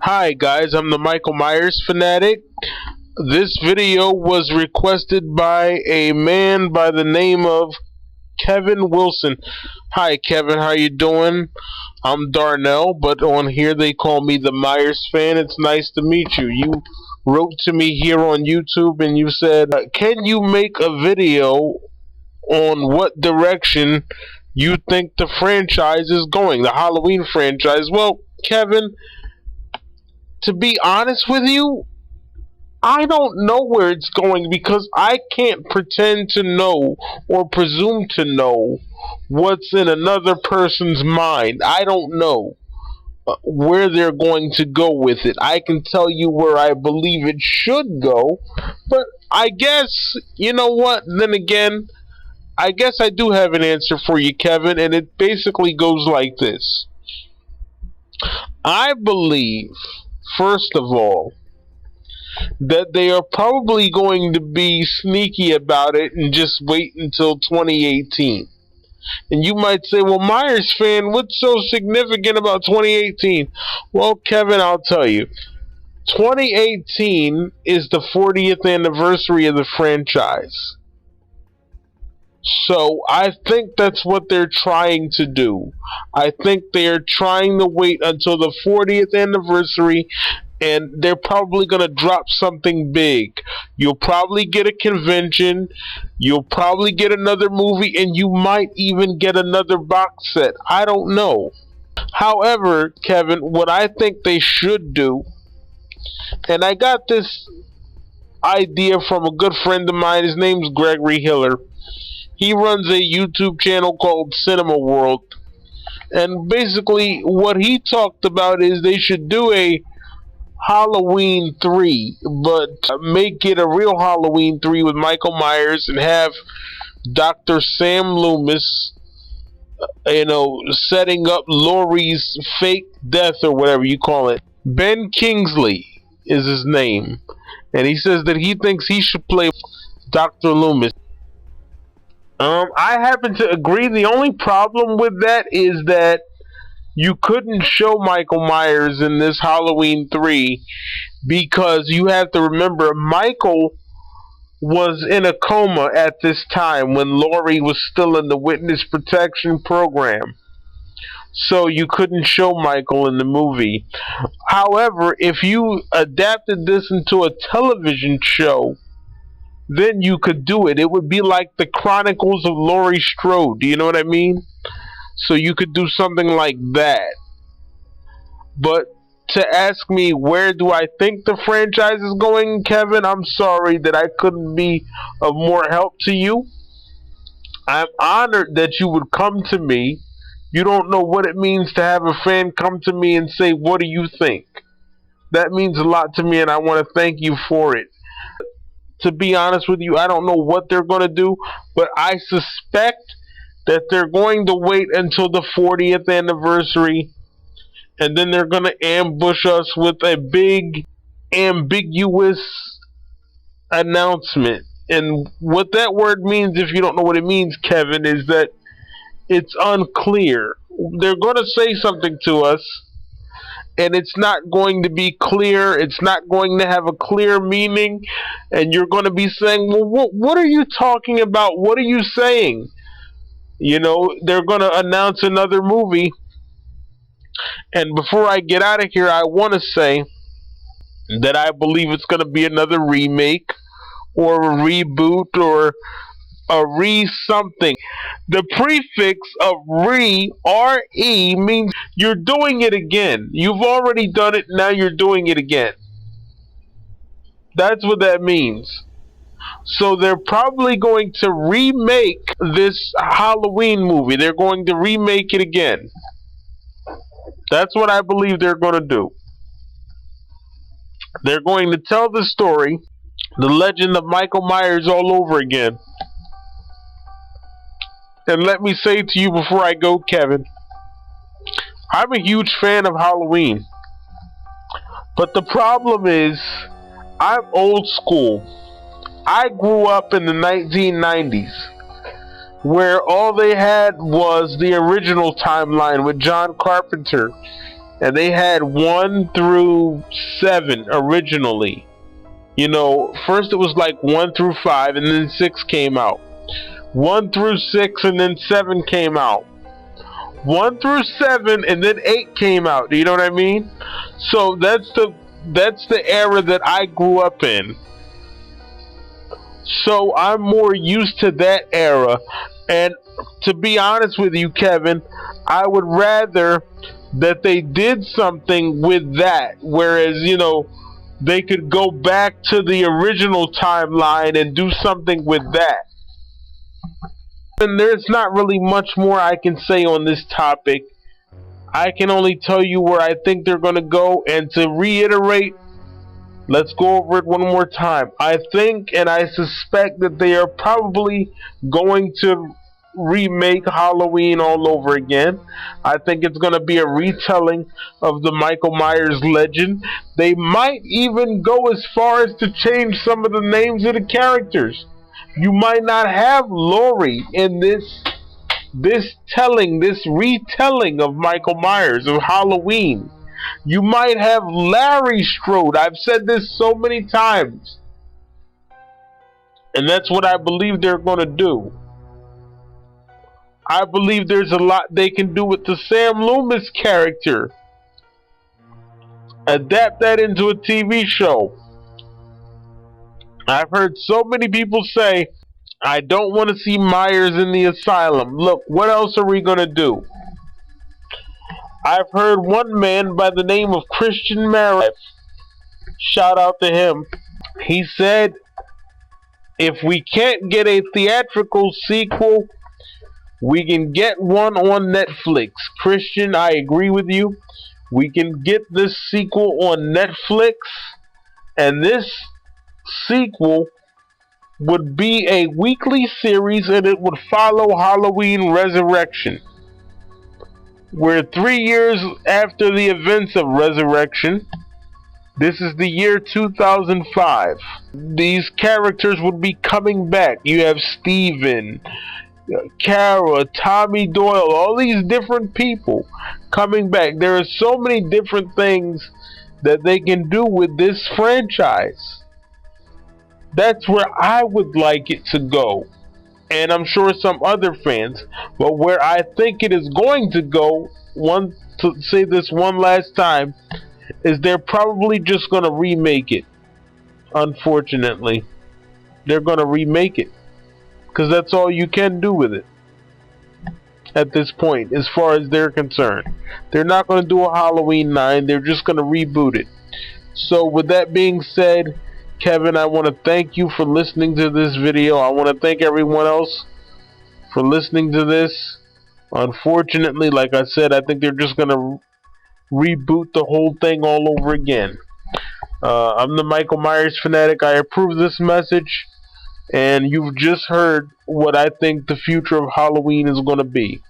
Hi guys, I'm the Michael Myers fanatic. This video was requested by a man by the name of Kevin Wilson. Hi Kevin, how you doing? I'm Darnell, but on here they call me the Myers fan. It's nice to meet you. You wrote to me here on YouTube and you said, can you make a video on what direction you think the franchise is going, the Halloween franchise? Well, Kevin, to be honest with you, I don't know where it's going because I can't pretend to know or presume to know what's in another person's mind. I don't know where they're going to go with it. I can tell you where I believe it should go, but I guess, you know what? Then again, I guess I do have an answer for you, Kevin, and it basically goes like this. I believe, first of all, that they are probably going to be sneaky about it and just wait until 2018. And you might say, well, Myers fan, what's so significant about 2018? Well, Kevin, I'll tell you. 2018 is the 40th anniversary of the franchise. So I think that's what they're trying to do. I think they're trying to wait until the 40th anniversary, and they're probably going to drop something big. You'll probably get a convention, you'll probably get another movie, and you might even get another box set. I don't know. However, Kevin, what I think they should do, and I got this idea from a good friend of mine, his name's Gregory Hiller. He runs a YouTube channel called Cinema World. And basically what he talked about is they should do a Halloween 3, but make it a real Halloween 3 with Michael Myers and have Dr. Sam Loomis, setting up Laurie's fake death or whatever you call it. Ben Kingsley is his name. And he says that he thinks he should play Dr. Loomis. I happen to agree. The only problem with that is that you couldn't show Michael Myers in this Halloween 3 because you have to remember Michael was in a coma at this time when Laurie was still in the witness protection program. So you couldn't show Michael in the movie. However, if you adapted this into a television show, then you could do it. It would be like the Chronicles of Laurie Strode. Do you know what I mean? So you could do something like that. But to ask me where do I think the franchise is going, Kevin, I'm sorry that I couldn't be of more help to you. I'm honored that you would come to me. You don't know what it means to have a fan come to me and say, what do you think? That means a lot to me and I want to thank you for it. To be honest with you, I don't know what they're going to do, but I suspect that they're going to wait until the 40th anniversary, and then they're going to ambush us with a big, ambiguous announcement. And what that word means, if you don't know what it means, Kevin, is that it's unclear. They're going to say something to us, and it's not going to be clear. It's not going to have a clear meaning. And you're going to be saying, well, what are you talking about? What are you saying? They're going to announce another movie. And before I get out of here, I want to say that I believe it's going to be another remake or a reboot or a re-something. The prefix of re, R-E, means you're doing it again. You've already done it, now you're doing it again. That's what that means. So they're probably going to remake this Halloween movie. They're going to remake it again. That's what I believe they're going to do. They're going to tell the story, the legend of Michael Myers all over again. And let me say to you before I go, Kevin, I'm a huge fan of Halloween. But the problem is, I'm old school. I grew up in the 1990s, where all they had was the original timeline with John Carpenter and they had 1 through 7 originally. You know, first it was like 1 through 5, and then 6 came out. 1 through 6, and then 7 came out. 1 through 7, and then 8 came out. Do you know what I mean? So that's the era that I grew up in. So I'm more used to that era. And to be honest with you, Kevin, I would rather that they did something with that. Whereas, you know, they could go back to the original timeline and do something with that. And there's not really much more I can say on this topic. I can only tell you where I think they're going to go. And to reiterate, let's go over it one more time. I think and I suspect that they are probably going to remake Halloween all over again. I think it's going to be a retelling of the Michael Myers legend. They might even go as far as to change some of the names of the characters. You might not have Laurie in this retelling of Michael Myers, of Halloween. You might have Larry Strode. I've said this so many times. And that's what I believe they're going to do. I believe there's a lot they can do with the Sam Loomis character. Adapt that into a TV show. I've heard so many people say, I don't want to see Myers in the asylum. Look, what else are we going to do? I've heard one man by the name of Christian Marriott, shout out to him, he said, if we can't get a theatrical sequel, we can get one on Netflix. Christian, I agree with you. We can get this sequel on Netflix, and this sequel would be a weekly series, and it would follow Halloween Resurrection. We're 3 years after the events of Resurrection. This is the year 2005. These characters would be coming back. You have Steven, Kara, Tommy Doyle, all these different people coming back. There are so many different things that they can do with this franchise. That's where I would like it to go. And I'm sure some other fans. But where I think it is going to go, to say this one last time, is they're probably just going to remake it. Unfortunately. They're going to remake it. Because that's all you can do with it. At this point, as far as they're concerned. They're not going to do a Halloween 9. They're just going to reboot it. So with that being said, Kevin, I want to thank you for listening to this video. I want to thank everyone else for listening to this. Unfortunately, like I said, I think they're just going to reboot the whole thing all over again. I'm the Michael Myers fanatic. I approve this message. And you've just heard what I think the future of Halloween is going to be.